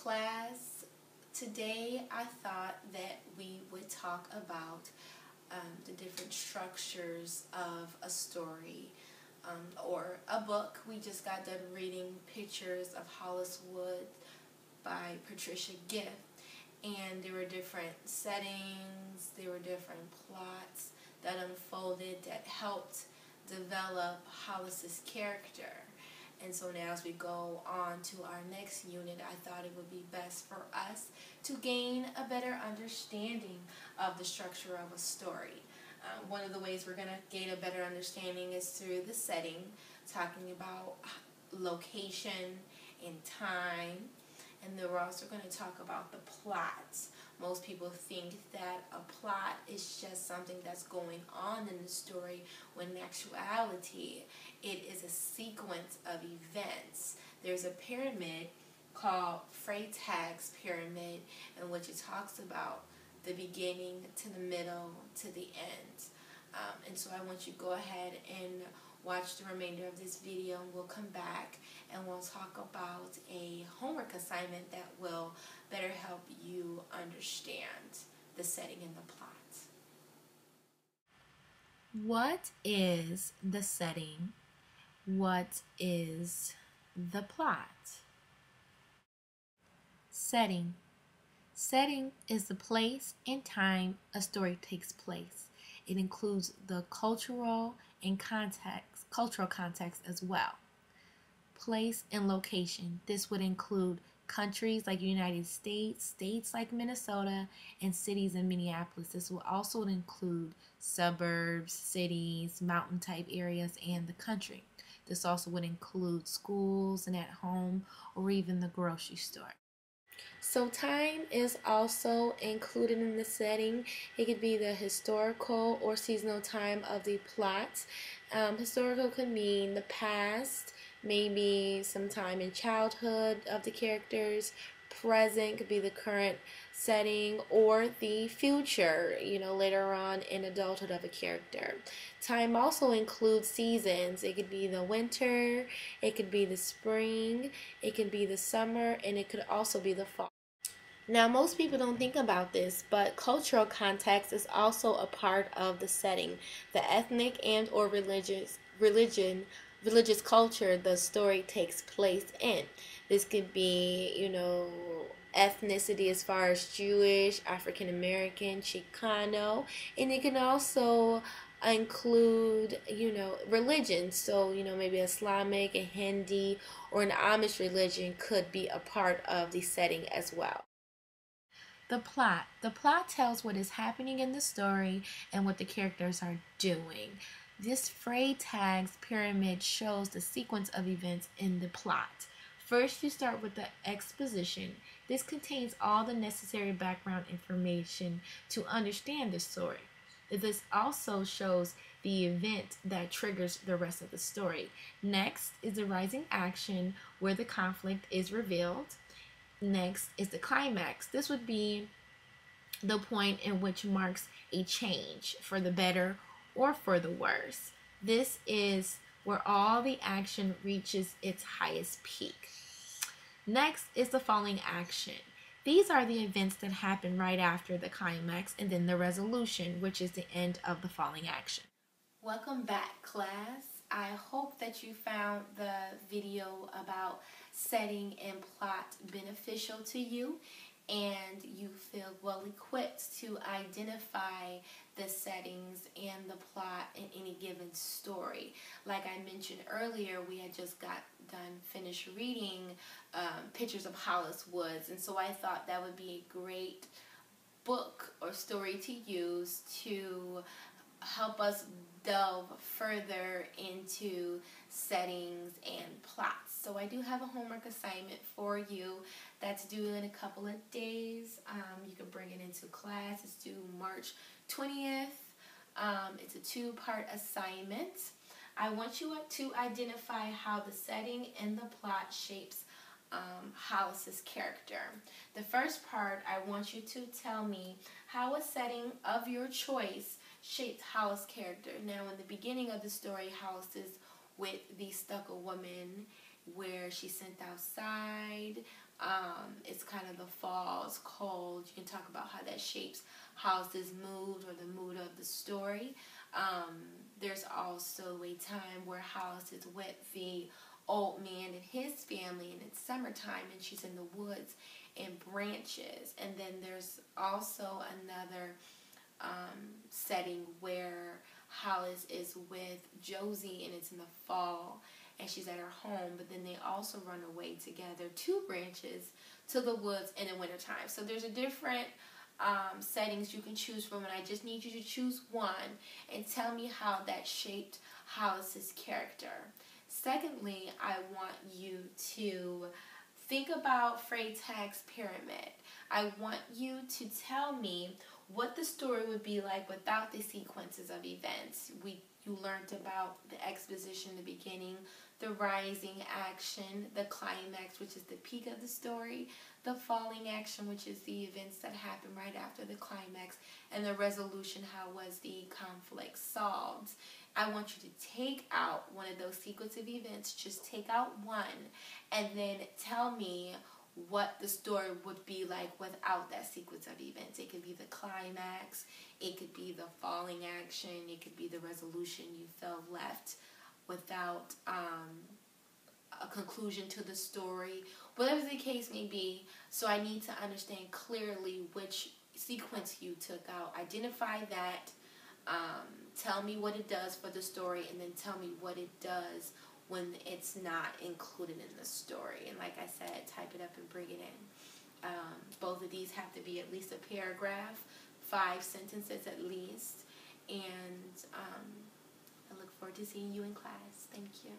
class, today I thought that we would talk about the different structures of a story or a book. We just got done reading Pictures of Hollis Wood by Patricia Gift, and there were different settings, there were different plots that unfolded that helped develop Hollis's character. And so now as we go on to our next unit, I thought it would be best for us to gain a better understanding of the structure of a story. One of the ways we're going to gain a better understanding is through the setting, talking about location and time. And then we're also going to talk about the plot. Most people think that a plot is just something that's going on in the story, when in actuality it is a sequence of events. There's a pyramid called Freytag's Pyramid, in which it talks about the beginning to the middle to the end. And so I want you to go ahead and watch the remainder of this video, and we'll come back and we'll talk about a homework assignment that will better help you understand the setting and the plot. What is the setting? What is the plot? Setting. Setting is the place and time a story takes place. It includes the cultural context as well. Place and location. This would include countries like United States, states like Minnesota, and cities in Minneapolis. This will also include suburbs, cities, mountain type areas, and the country. This also would include schools and at home, or even the grocery store. So time is also included in the setting. It could be the historical or seasonal time of the plot. Historical could mean the past, maybe sometime in childhood of the characters. Present could be the current setting, or the future, later on in adulthood of a character. Time also includes seasons. It could be the winter, it could be the spring, it could be the summer, and it could also be the fall. Now, most people don't think about this, but cultural context is also a part of the setting. The ethnic and or religious culture the story takes place in. This could be, ethnicity as far as Jewish, African American, Chicano, and it can also include, religion. So, maybe Islamic, a Hindi, or an Amish religion could be a part of the setting as well. The plot. The plot tells what is happening in the story and what the characters are doing. This Freytag's pyramid shows the sequence of events in the plot. First, you start with the exposition. This contains all the necessary background information to understand the story. This also shows the event that triggers the rest of the story. Next is the rising action, where the conflict is revealed. Next is the climax. This would be the point in which marks a change for the better or for the worse. This is where all the action reaches its highest peak. Next is the falling action. These are the events that happen right after the climax, and then the resolution, which is the end of the falling action. Welcome back, class. I hope that you found the video about setting and plot beneficial to you, and you feel well equipped to identify the settings and the plot in any given story. Like I mentioned earlier, we had just finished reading Pictures of Hollis Woods, and so I thought that would be a great book or story to use to help us delve further into settings and plots. So I do have a homework assignment for you that's due in a couple of days. You can bring it into class. It's due March 20th. It's a 2-part assignment. I want you to identify how the setting and the plot shapes Hollis's character. The first part, I want you to tell me how a setting of your choice shaped Hollis' character. Now, in the beginning of the story, Hollis is with the stucco woman, where she's sent outside. It's kind it's cold. You can talk about how that shapes how this mood or the mood of the story. There's also a time where Hollis is with the old man and his family, and it's summertime, and she's in the woods and branches. And then there's also another setting where Hollis is with Josie, and it's in the fall, and she's at her home, but then they also run away together, two branches, to the woods in the wintertime. So there's a different settings you can choose from, and I just need you to choose one and tell me how that shaped Hollis's character. Secondly, I want you to think about Freytag's pyramid. I want you to tell me what the story would be like without the sequences of events. You learned about the exposition, the beginning, the rising action, the climax, which is the peak of the story, the falling action, which is the events that happen right after the climax, and the resolution, how was the conflict solved. I want you to take out one of those sequence of events, just take out one, and then tell me what the story would be like without that sequence of events. It could be the climax, it could be the falling action, it could be the resolution. You felt left without a conclusion to the story, whatever the case may be. So I need to understand clearly which sequence you took out. Identify that, tell me what it does for the story, and then tell me what it does when it's not included in the story. And like I said, type it up and bring it in. Both of these have to be at least a paragraph, 5 sentences at least. And I look forward to seeing you in class. Thank you.